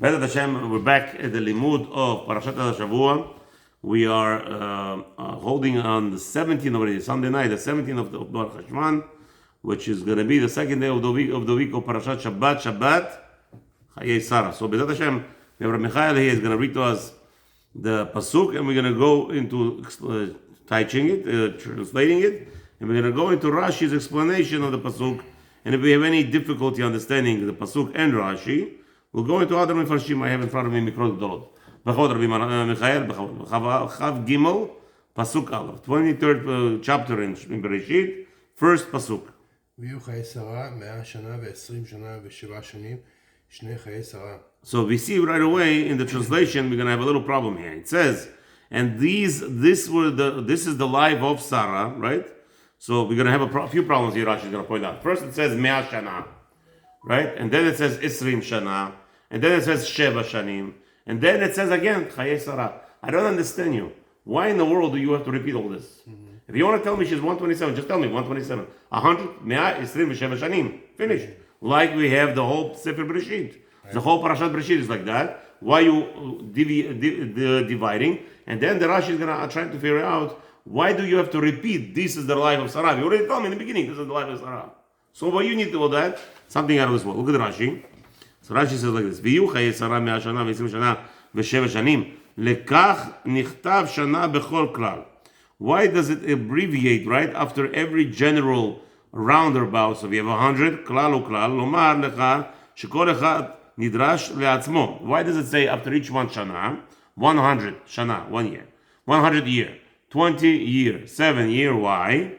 Be'ezrat Hashem, we're back at the limud of Parashat Shavua. We are holding on the 17th already, Sunday night, the 17th of Bar Cheshvan, which is going to be the second day of the week of Parashat Shabbat, Chaye Sarah. So Be'ezrat Hashem, we have Rabbi Michael here is going to read to us the pasuk, and we're going to go into teaching it, translating it, and we're going to go into Rashi's explanation of the pasuk. And if we have any difficulty understanding the pasuk and Rashi, we'll go into other Mefarshim I have in front of me, Mikrot Gdolot. B'chod Rabbi Michael, Chav Gimel, Pasuk Aleph, 23rd chapter in Bereshit, first pasuk. ויהיו חיי שרה 100 שנה ו20 שנה ו7 שנים, שני חיי שרה. So we see right away in the translation we're going to have a little problem here. It says, and this is the life of Sarah, right? So we're going to have a few problems here. Rashi is going to point out. First it says 100 shana, right? And then it says 20 shana, and then it says Sheva shanim, and then it says again Chaye Sarah. I don't understand you. Why in the world do you have to repeat all this? If you want to tell me she's 127, just tell me 127. 100, 127 shanim. Finish. Like we have the whole Sefer Bereshit. The whole Parashat Bereshit is like that. Why you dividing? And then the Rashi is going to try to figure out, why do you have to repeat, this is the life of Sarah? You already told me in the beginning, this is the life of Sarah. So why you need to know that? Something out of this world. Look at Rashi. So Rashi says like this, ויהיו חיי שרה 100 שנה ו20 שנה ו7 שנים, לכך נכתב שנה בכל כלל. Why does it abbreviate right after every general roundabout? So we have 100, כלל וכלל, לומר לך שכל אחד נדרש לעצמו. Why does it say after each one שנה? 100 שנה, 1 year. 100 year. 20 year, 7 year, why?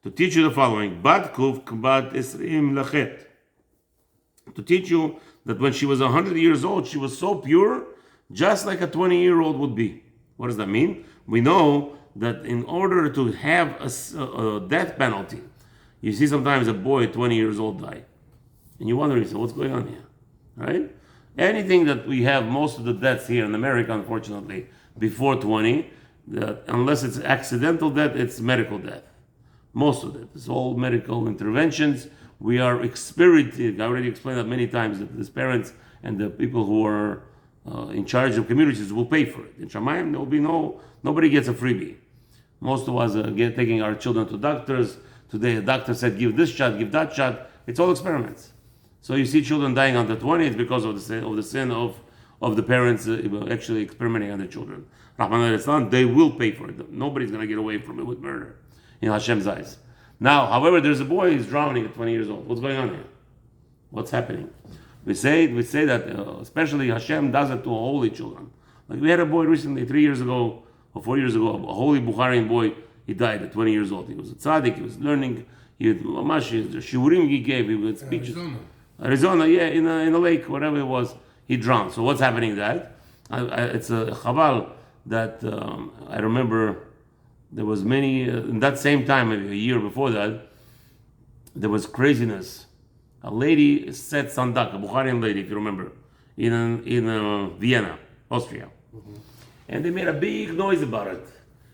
To teach you the following, בת קוף בת 20 לחטא. To teach you that when she was 100 years old, she was so pure, just like a 20-year-old would be. What does that mean? We know that in order to have a death penalty, you see sometimes a boy 20 years old die. And you wonder, what's going on here? Right? Anything that we have, most of the deaths here in America, unfortunately, before 20, that unless it's accidental death, it's medical death. Most of it. It's all medical interventions. We are experiencing, I already explained that many times, that these parents and the people who are in charge of communities will pay for it. In Shamayim, there will be nobody gets a freebie. Most of us are taking our children to doctors. Today a doctor said, give this shot, give that shot. It's all experiments. So you see children dying under 20, it's because of the sin of the parents actually experimenting on their children. Rahman al-Islam, they will pay for it. Nobody's going to get away from it with murder in Hashem's eyes. Now, however, there's a boy who's drowning at 20 years old. What's going on here? What's happening? We say that especially Hashem does it to holy children. Like we had a boy recently, 3 years ago or 4 years ago, a holy Bukharian boy. He died at 20 years old. He was a tzaddik. He was learning. He had the shiurim he gave. He had speeches. Arizona, yeah, in a lake, whatever it was. He drowned. So what's happening? That it's a chaval that I remember. There was many, in that same time, maybe a year before that, there was craziness. A lady said sandak, a Bukharian lady, if you remember, in Vienna, Austria. Mm-hmm. And they made a big noise about it.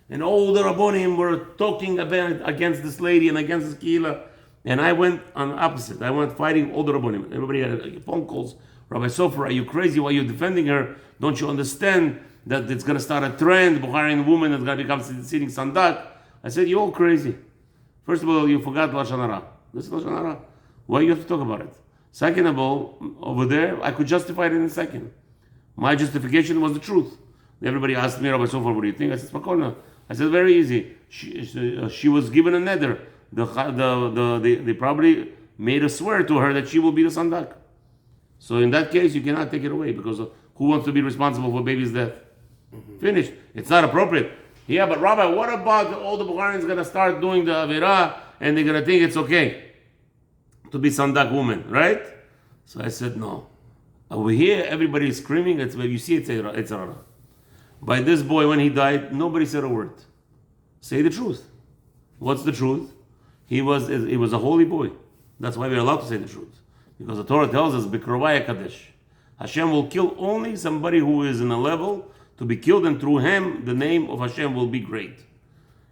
And all the Rabbonim were talking against this lady and against this kehila. And I went on the opposite. I went fighting all the Rabbonim. Everybody had phone calls. Rabbi Sofer, are you crazy? Why are you defending her? Don't you understand that it's going to start a trend, Bukharian woman is going to become sitting sandak? I said, you're all crazy. First of all, you forgot Lashon Hara. This is Lashon Hara. Why you have to talk about it? Second of all, over there, I could justify it in a second. My justification was the truth. Everybody asked me, Rabbi Sofer, what do you think? I said, Spakolna. I said, very easy. She was given a neder. They probably made a swear to her that she will be the sandak. So in that case, you cannot take it away, because who wants to be responsible for baby's death? Mm-hmm. Finished. It's not appropriate. Yeah, but Rabbi, what about all the Bukharians going to start doing the Avirah and they're going to think it's okay to be sandak woman, right? So I said, no. Over here, everybody is screaming. It's where you see it's Rara. By this boy, when he died, nobody said a word. Say the truth. What's the truth? He was a holy boy. That's why we're allowed to say the truth. Because the Torah tells us, B'krovaya Kadesh. Hashem will kill only somebody who is in a level to be killed, and through him, the name of Hashem will be great.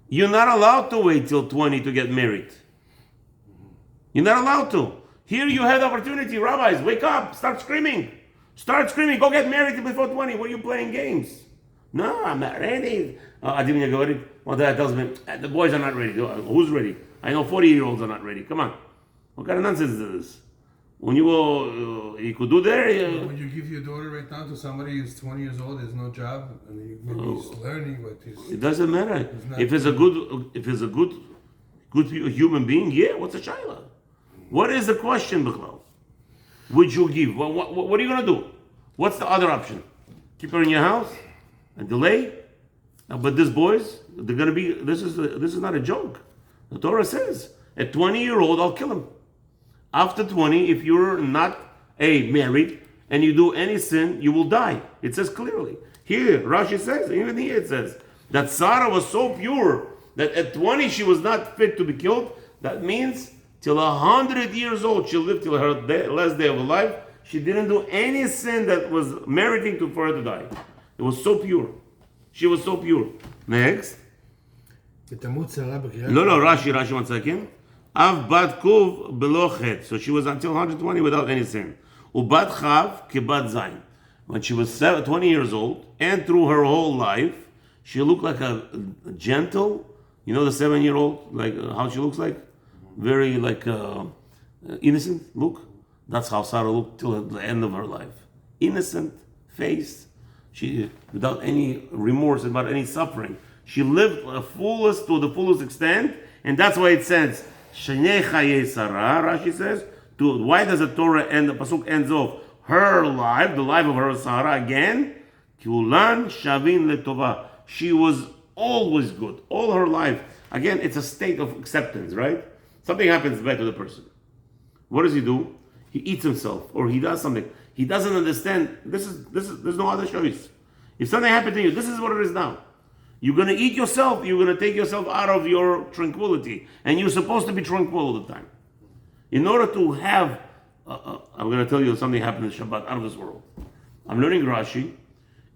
You're not allowed to wait till 20 to get married. You're not allowed to. Here you have the opportunity. Rabbis, wake up, start screaming. Start screaming, go get married before 20. What are you playing games? No, I'm not ready. Adim Yagorid, one guy tells me, the boys are not ready. Who's ready? I know 40-year-olds are not ready. Come on. What kind of nonsense is this? When you go, you could do there. Would you give your daughter right now to somebody who's 20 years old, has no job, and maybe he's learning, but it doesn't matter. If it's a good human being, yeah. What's a shayla? What is the question, Bichlal? Would you give? What are you gonna do? What's the other option? Keep her in your house and delay? But these boys, they're gonna be. This is not a joke. The Torah says, a 20-year-old, I'll kill him. After 20, if you're not married and you do any sin, you will die. It says clearly. Here, Rashi says, even here it says, that Sarah was so pure that at 20 she was not fit to be killed. That means till 100 years old, she lived till her last day of her life. She didn't do any sin that was meriting for her to die. It was so pure. She was so pure. Next. No, Rashi, 1 second. Av bat kuv belo chet. So she was until 120 without any sin. Ubat chav kebat zayin. When she was 20 years old, and through her whole life, she looked like a gentle, the 7-year-old, like how she looks like? Very like innocent look. That's how Sarah looked till the end of her life. Innocent face. She, without any remorse, without any suffering. She lived to the fullest extent, and that's why it says, Chaye Sarah, Rashi says, why does the Torah end, the Pasuk ends off, her life, the life of her Sarah again? Kulan shavin letova. She was always good, all her life. Again, it's a state of acceptance, right? Something happens bad to the person. What does he do? He eats himself, or he does something. He doesn't understand, there's no other choice. If something happened to you, this is what it is now. You're going to eat yourself, you're going to take yourself out of your tranquility. And you're supposed to be tranquil all the time. In order to have, I'm going to tell you something happened in Shabbat out of this world. I'm learning Rashi,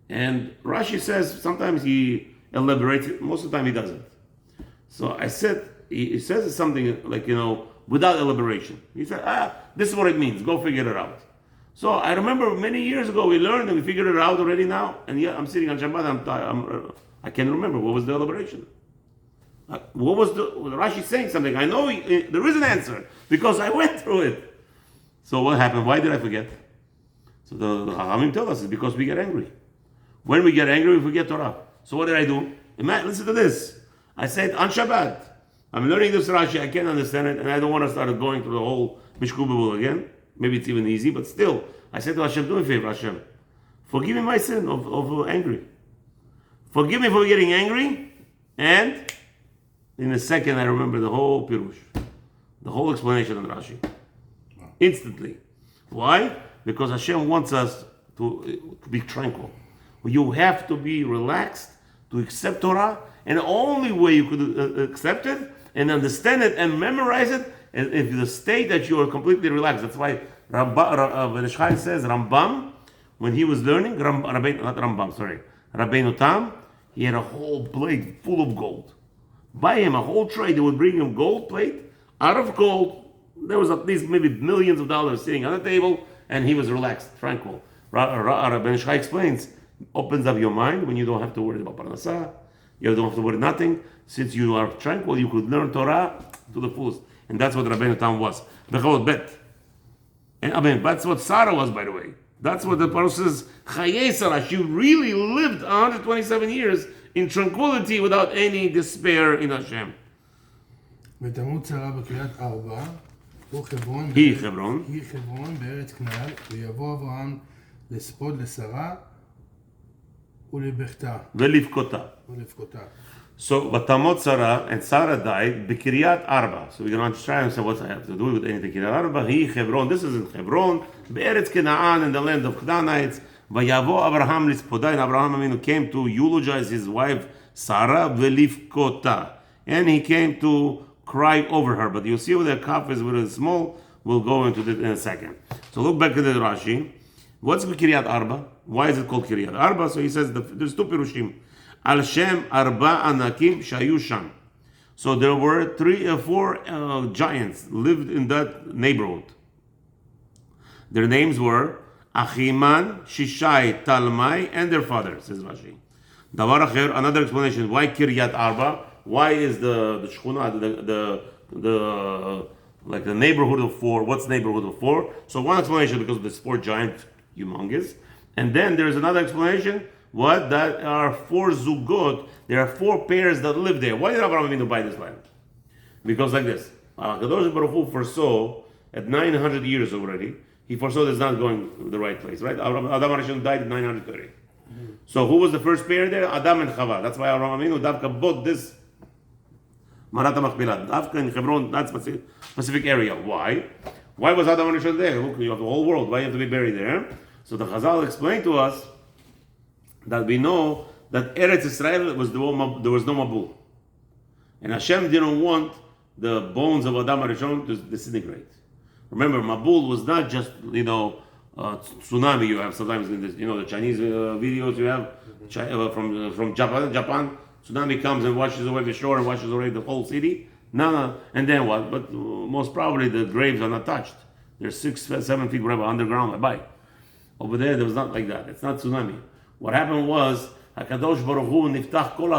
and Rashi says sometimes he elaborates it, most of the time he doesn't. So I said, he says something like, without elaboration. He said, this is what it means, go figure it out. So I remember many years ago we learned and we figured it out already now, and yet I'm sitting on Shabbat, I can't remember. What was the elaboration? What was Rashi saying something? I know there is an answer because I went through it. So what happened? Why did I forget? So the Chachamim tell us it's because we get angry. When we get angry, we forget Torah. So what did I do? Listen to this. I said on Shabbat, I'm learning this Rashi, I can't understand it, and I don't want to start going through the whole Mishkubabul again. Maybe it's even easy, but still, I said to Hashem, do me a favor, Hashem. Forgive me my sin of angry. Forgive me for getting angry, and in a second I remember the whole Pirush, the whole explanation of Rashi. Instantly. Why? Because Hashem wants us to be tranquil. You have to be relaxed to accept Torah, and the only way you could accept it and understand it and memorize it is if the state that you are completely relaxed. That's why Chaye says Rambam, when he was learning, Rabbeinu Tam, he had a whole plate full of gold. By him, a whole tray, they would bring him gold plate, out of gold. There was at least maybe millions of dollars sitting on the table, and he was relaxed, tranquil. Rabbeinu Chaye explains, opens up your mind when you don't have to worry about Parnasah, you don't have to worry nothing. Since you are tranquil, you could learn Torah to the fullest. And that's what Rabbeinu Tam was. And that's what Sarah was, by the way. That's what the Parshah says, Chaye Sarah. She really lived 127 years in tranquility without any despair in Hashem. ותמות שרה בקריית ארבע, היא חברון. היא חברון בארץ כנען, ויבוא אברהם לספוד לשרה ולבכתה. ולבכותה. So, Batamot Sarah, and Sarah died, B'Kiryat Arba. So we're going to try and say, what's I have to do with anything? Kiryat Arba, He Hebron, this is in Hebron, Be'eretz Kenaan, in the land of Canaanites. Vayavo Abraham Lispodai, and Abraham Aminu came to eulogize his wife Sarah, V'Livkota. And he came to cry over her. But you'll see where the kaf is really small. We'll go into this in a second. So look back at the Rashi. What's B'Kiryat Arba? Why is it called Kiryat Arba? So he says, there's two Pirushim. Al Shem Arba Anakim Shayu Sham. So there were 3 or 4 giants lived in that neighborhood. Their names were Achiman, Shishai, Talmai, and their father, says Rashi. Davar Acher, another explanation. Why Kiryat Arba? Why is the Shchuna, the like the neighborhood of four? What's neighborhood of four? So one explanation because of this four giant, humongous. And then there's another explanation. What? That are four zugot. There are four pairs that live there. Why did Abraham Avinu buy this land? Because like this. Kadosh Baruch Hu foresaw at 900 years already. He foresaw it's not going the right place, right? Adam Arishon died in 930. So who was the first pair there? Adam and Chava. That's why Abraham Avinu Davka bought this Marat HaMachpelah. Davka in Hebron, that specific area. Why? Why was Adam Arishon there? Look, you have the whole world. Why you have to be buried there? So the Chazal explained to us that we know that Eretz Israel there was no Mabul. And Hashem didn't want the bones of Adam Arishon to disintegrate. Remember, Mabul was not just, tsunami you have sometimes in this, the Chinese videos you have from Japan. Tsunami comes and washes away the shore and washes away the whole city. No. And then what? But most probably the graves are not touched. They're 6, 7 feet whatever underground. Bye. Over there was not like that. It's not tsunami. What happened was Hakadosh Baruch Hu niftach kol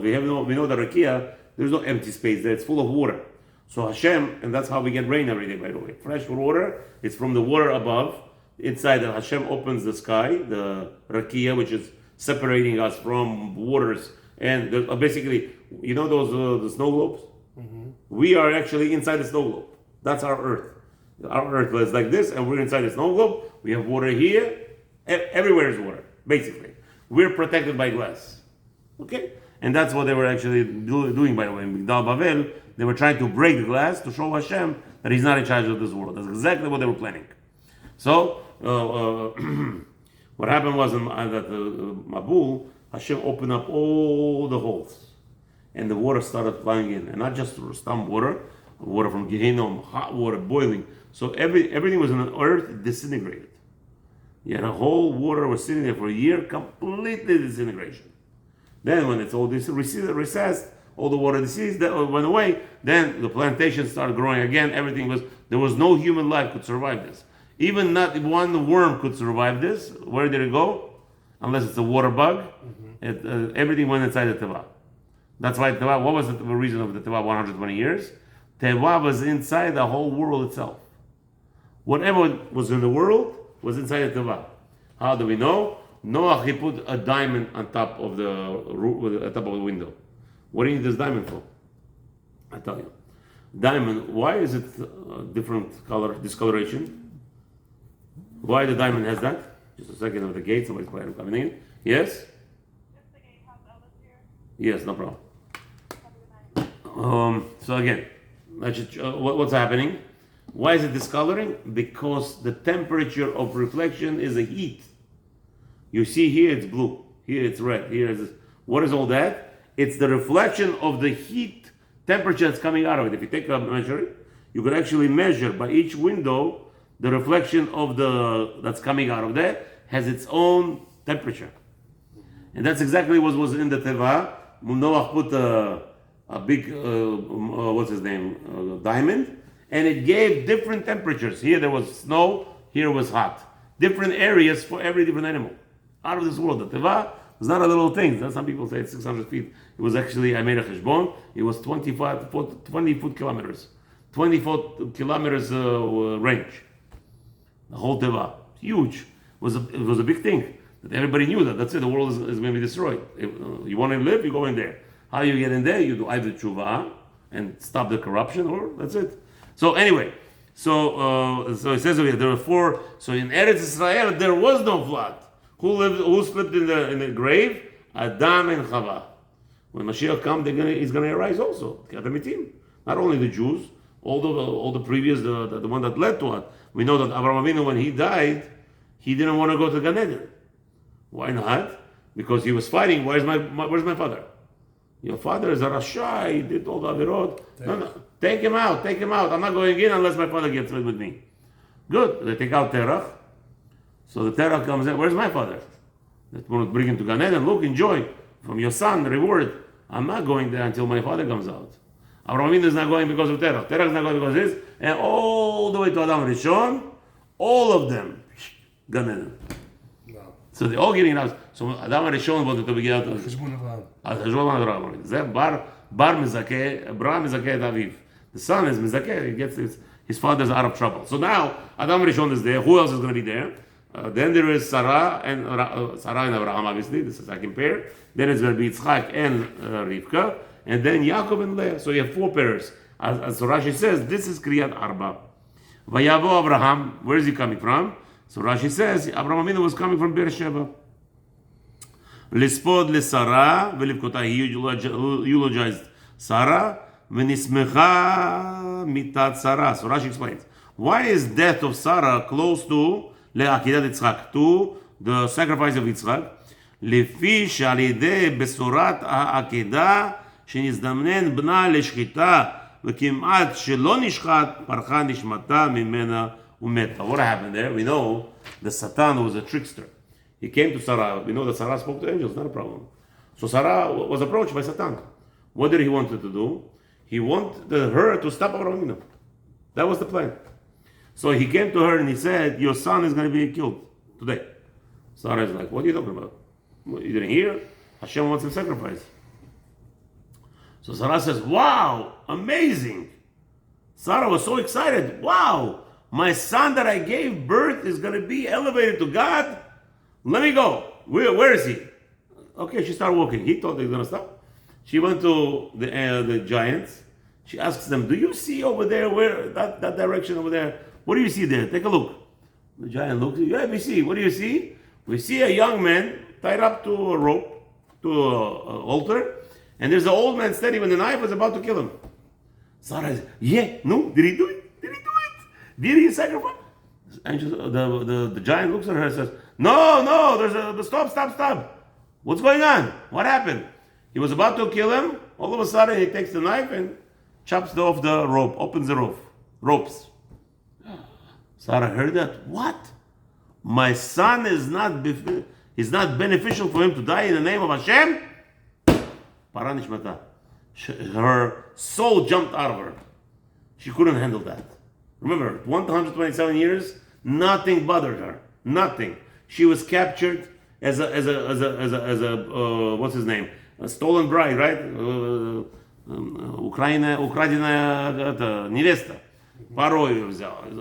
we know the Rakia. There's no empty space there. It's full of water. So Hashem, and that's how we get rain every day, by the way. Fresh water, it's from the water above. Inside that Hashem opens the sky, the Rakia, which is separating us from waters. And basically, those the snow globes? Mm-hmm. We are actually inside the snow globe. That's our earth. Our earth is like this, and we're inside the snow globe. We have water here. Everywhere is water, basically. We're protected by glass. Okay? And that's what they were actually doing, by the way. In Migdal Bavel, they were trying to break the glass to show Hashem that He's not in charge of this world. That's exactly what they were planning. So, what happened was that Mabul, Hashem opened up all the holes. And the water started flying in. And not just stam water from Gehinnom, hot water, boiling. So everything was on the earth disintegrated. Yeah, the whole water was sitting there for a year, completely disintegration. Then when it's all recessed, all the water deceased, that went away, then the plantation started growing again, there was no human life could survive this. Even not one worm could survive this. Where did it go? Unless it's a water bug. Mm-hmm. Everything went inside the Teva. That's why Teva, what was the reason of the Teva 120 years? Teva was inside the whole world itself. Whatever was in the world was inside the Teva. How do we know? Noah, he put a diamond on top of the window. What do you need this diamond for? I tell you. Diamond, why is it different color, discoloration? Why the diamond has that? Just a second of the gate, somebody's coming in. Yes? If the gatehouse Elvis here. Yes, no problem. So again, what's happening? Why is it discoloring? Because the temperature of reflection is a heat. You see here it's blue, here it's red, here is what is all that? It's the reflection of the heat temperature that's coming out of it. If you take a measure, you could actually measure by each window the reflection of that's coming out of that has its own temperature. And that's exactly what was in the Teva. Noah put a big, diamond, and it gave different temperatures. Here there was snow, here was hot. Different areas for every different animal. Out of this world. The Teva was not a little thing. Some people say it's 600 feet. It was actually, I made a cheshbon, it was 20 foot kilometers. 20 foot kilometers range. The whole Teva. Huge. It was a big thing. That everybody knew that. That's it. The world is going to be destroyed. If you want to live, you go in there. How you get in there? You do either tshuva and stop the corruption, or that's it. So anyway, so it says over here, there were four. So in Eretz Israel, there was no flood. Who slept in the grave? Adam and Chava. When Mashiach comes, he's going to arise also. Not only the Jews, all the previous, the one that led to it. We know that Abraham Avinu, when he died, he didn't want to go to Gan Eden. Why not? Because he was fighting. Where's my father? Your father is a Rasha. He did all the Avirot. No. Take him out. I'm not going in unless my father gets with me. Good. They take out Terach. So the Terach comes in. Where's my father? They want to bring him to Gan Eden. Look, enjoy from your son, the reward. I'm not going there until my father comes out. Abraham Avinu is not going because of Terach. Terach is not going because of this. And all the way to Adam Rishon, all of them Gan Eden. לא. So they're all getting out. So האדם הראשון wanted to begin out. חשבון אברהם. על חשבון אברהם. זה בר מזכה, אברהם מזכה את אביו. The son is מזכה, he gets his father's out of trouble. So now, Adam Rishon is there. Who else is going to be there? Then there is Sarah and Abraham, obviously. This is the second pair. Then it's going to be Yitzchak and Rivka. And then Yaakov and Leah. So you have 4 pairs. As Rashi says, this is Kriyat Arba. Vayavo Abraham. Where is he coming from? So Rashi says, Abraham Avinu was coming from Beersheba. Lispod LeSarah Velivkota. He eulogized Sarah. V'nismecha mitat Sarah. So Rashi explains. Why is death of Sarah close to Le'akidat Yitzchak, to the sacrifice of Yitzchak? לפי שעל ידי בשורת העקידה שנזדמן בנה לשחיטה וכמעט שלא נשחט פרחה נשמתה ממנה ומתה. What happened there? We know the Satan was a trickster. He came to Sarah. We know that Sarah spoke to angels, not a problem. So Sarah was approached by Satan. What did he want to do? He wanted her to stop Abraham. That was the plan. So he came to her and he said, your son is going to be killed today. Sarah is like, what are you talking about? You didn't hear? Hashem wants him sacrifice. So Sarah says, wow, amazing. Sarah was so excited. Wow, my son that I gave birth is going to be elevated to God. Let me go. Where is he? Okay, she started walking. He thought he was going to stop. She went to the giants. She asks them, do you see over there, where that direction over there? What do you see there? Take a look. The giant looks. Yeah, we see. What do you see? We see a young man tied up to a rope, to an altar, and there's an old man standing with a knife was about to kill him. Sarah says, yeah, no, did he do it? Did he do it? Did he sacrifice? And the giant looks at her and says, no, there's stop. What's going on? What happened? He was about to kill him. All of a sudden, he takes the knife and chops off the rope, opens the ropes. Sarah heard that. What? My son is not beneficial for him to die in the name of Hashem? Para nishmata. Her soul jumped out of her. She couldn't handle that. Remember, 127 years, nothing bothered her. Nothing. She was captured as a what's his name? A stolen bride, right? Украденная невеста. Paro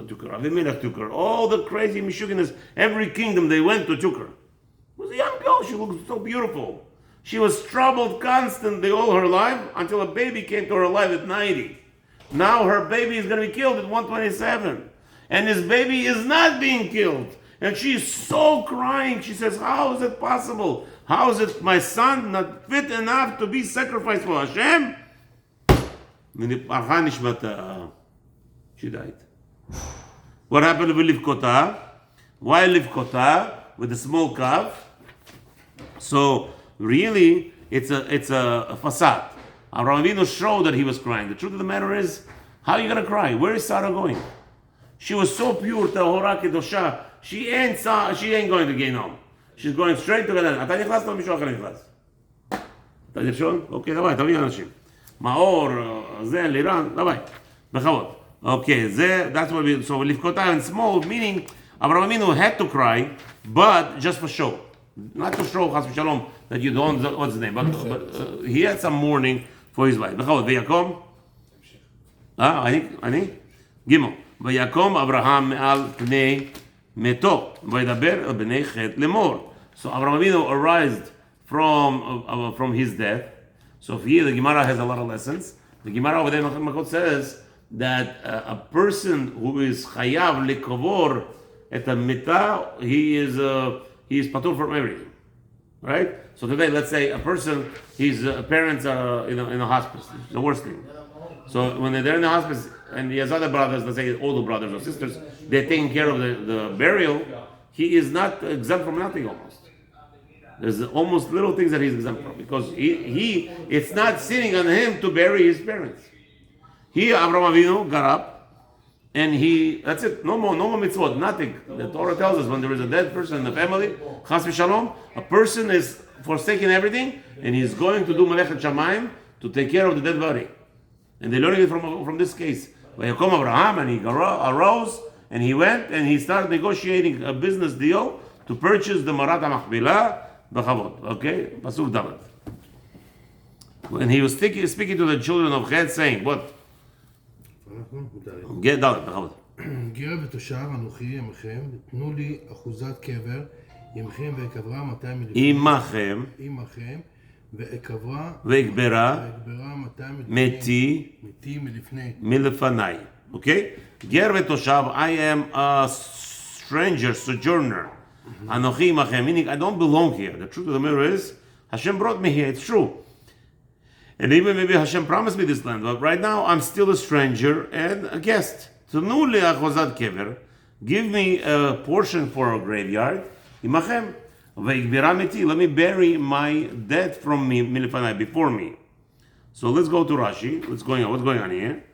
took her. Avimelech took her. All the crazy Mishuginas, every kingdom they went to took her. It was a young girl. She looked so beautiful. She was troubled constantly all her life until a baby came to her life at 90. Now her baby is going to be killed at 127. And this baby is not being killed. And she's so crying. She says, how is it possible? How is it my son not fit enough to be sacrificed for Hashem? She died. What happened with Livkota? Why Livkota with the small calf? So really, it's a facade. Avraham Avinu showed that he was crying. The truth of the matter is, how are you going to cry? Where is Sarah going? She was so pure, tahora kedosha. She ain't going to Gehinnom. She's going straight to Gan Eden. אתה נכנס או מישהו אחר נכנס? אתה נרשום? אוקיי, דווי, תביא אנשים. מאור, זה, לירן, דווי. בכבוד. Okay, that's what we. So Livkota and small, meaning Avraham Avinu had to cry, but just for show, not to show Chas v'Shalom that you don't. What's the name? But he had some mourning for his wife. V'yakom. אני גימל. ויקום אברהם מעל פני מתו, וידבר אל בני חטא לאמור. So Avraham Avinu arose from his death. So here the Gemara has a lot of lessons. The Gemara over there in Makot says that a person who is chayav likavor at a mita, he is patur from everything, right? So today, let's say a person, his parents are in a hospice. It's the worst thing. So when they're in the hospice and he has other brothers, let's say older brothers or sisters, they're taking care of the burial. He is not exempt from nothing almost. There's almost little things that he's exempt from because it's not sitting on him to bury his parents. He, Avraham Avinu, got up, and that's it. No more mitzvot, nothing. The Torah tells us when there is a dead person in the family, chas v'shalom, a person is forsaking everything, and he's going to do melechet shamayim to take care of the dead body. And they're learning it from this case. Vayakom Abraham, and he arose, and he went and he started negotiating a business deal to purchase the Marat HaMachpelah b'chavod. Okay, Pasuk Dalet. When he was speaking to the children of Chet, saying, what? Get Dalet b'chavod. גר ותושב אנוכי עמכם, תנו לי אחוזת קבר, עמכם ואקברה 200 עמכם ואקברה ואקברה 200 מתי מלפני. מלפני. Okay? גר ותושב, I am a stranger, sojourner. Anochi imachem, meaning I don't belong here. The truth of the matter is, Hashem brought me here, it's true. And even maybe Hashem promised me this land, but right now I'm still a stranger and a guest. Tnu li achozat kever, give me a portion for a graveyard. Imachem, ve'ikbira meti, let me bury my dead from me, milifanai, before me. So let's go to Rashi. What's going on here?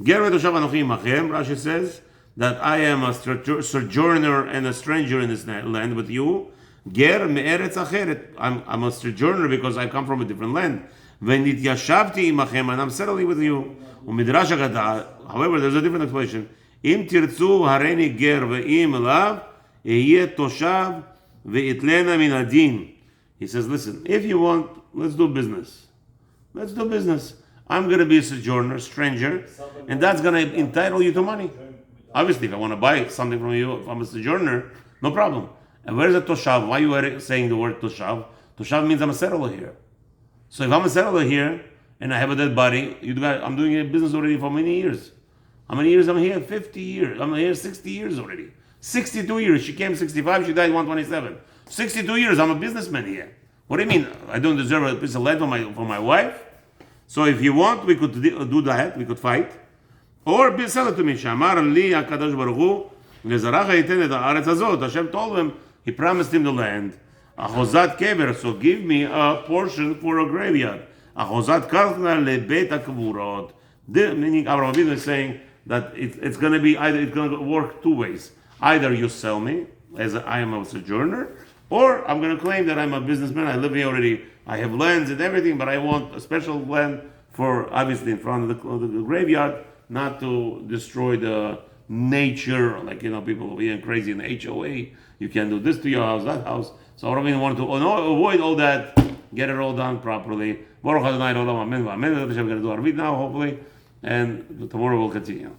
Ger v'toshav anochi imachem, Rashi says that I am a sojourner and a stranger in this land with you. Ger me'eretz acheret, I'm a sojourner because I come from a different land. V'nityashavti imachem, and I'm settling with you. Umidrash agada. However, there's a different explanation. Im tirtzu hareni ger ve'im elav ehyeh toshav ve'itlena min adin. He says, listen, if you want, let's do business. Let's do business. I'm going to be a sojourner, stranger, and that's going to entitle you to money. Obviously, if I want to buy something from you, if I'm a sojourner, no problem. And where's the toshav? Why are you saying the word toshav? Toshav means I'm a settler here. So if I'm a settler here, and I have a dead body, I'm doing a business already for many years. How many years? I'm here 50 years. I'm here 60 years already. 62 years. She came 65, she died 127. 62 years, I'm a businessman here. What do you mean? I don't deserve a piece of land for my wife? So if you want, we could do that, we could fight. Or sell it to me. Shamar li HaKadosh Baruch Hu, Lezarach ha'iten et ha'aretz hazot. Hashem told him, he promised him the land. Achozat kever, so give me a portion for a graveyard. Achozat karchna lebeit hakavurot. Meaning, Avraham Avinu is saying that it's going to be either, it's going to work two ways. Either you sell me, as I am a sojourner, or I'm going to claim that I'm a businessman, I live here already, I have lands and everything, but I want a special land for, obviously, in front of the graveyard, not to destroy the nature, like, people being crazy in the HOA, you can't do this to your house, that house. So I don't want to avoid all that, get it all done properly. Baruch Adonai Olam Amen. Amen. We're going to do Arvit now, hopefully, and tomorrow we'll continue.